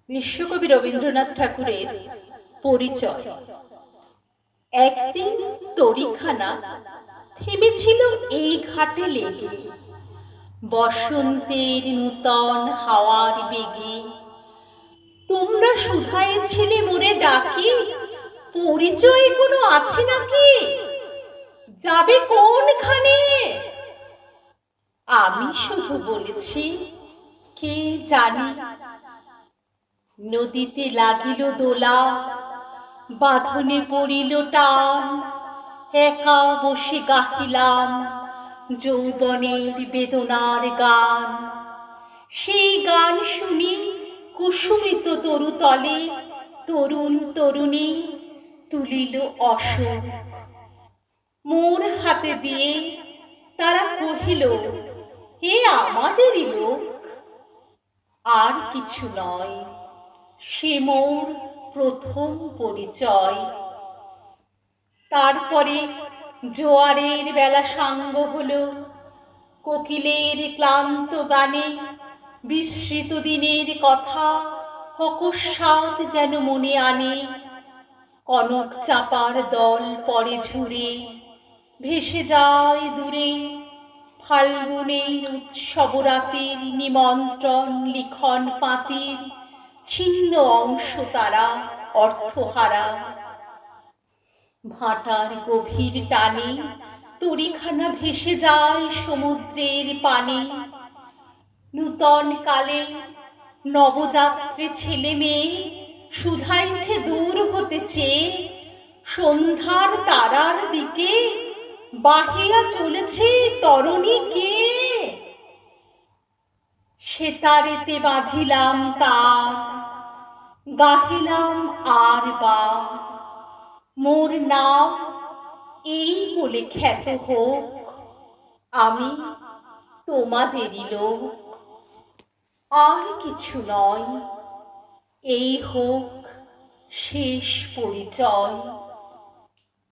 বিশ্বকবি রবীন্দ্রনাথ ঠাকুরের পরিচয়। একদিন তরিখানা থেমেছিল এই ঘাটে লেগে, বসন্তের নূতন হাওয়ার বেগে। তোমরা শুধাইছিলে মোরে ডাকি, পরিচয় কোনো আছে নাকি? যাবে কোনখানে? আমি শুধু বলেছি, কে জানি। নদীতে লাগিল দোলা, বাঁধনে পড়িল টান, একা বসে গাহিলাম যৌবনের বেদনার গান। সেই গান শুনি কুসুমিত তরুতলে তরুণ তরুণী তুলিল অশোক। মোর হাতে দিয়ে তারা কহিল, এ আমাদেরই লোক। আর কিছু নয়, সে মোর প্রথম পরিচয়। তারপরে জোয়ারের বেলা সাঙ্গ হলো, কোকিলের ক্লান্ত গানে বিস্মৃত দিনের কথা অকস্মাৎ যেন মনে আনে। কনক চাপার দল পরে ঝুরে, ভেসে যায় দূরে ফাল্গুনের উৎসব রাতের নিমন্ত্রণ লিখন পাতির ছিন্ন অংশ তারা অর্থহারা। ভাটার গভীর টানে তরিখানা ভেসে যায় সমুদ্রের পানে। নূতন কালে নবযাত্রী ছেলে মেয়ে শুধাইছে দূর হতে চেয়ে, সন্ধ্যার তারার দিকে বাহিয়া চলেছে তরণী কে? সেতারেতে বাঁধিলাম তার, গাহিলাম আর বার, মোর নাম এই বলে খ্যাত হোক, আমি তোমাদেরই লোক। আর কিছু নয়, এই হোক শেষ পরিচয়।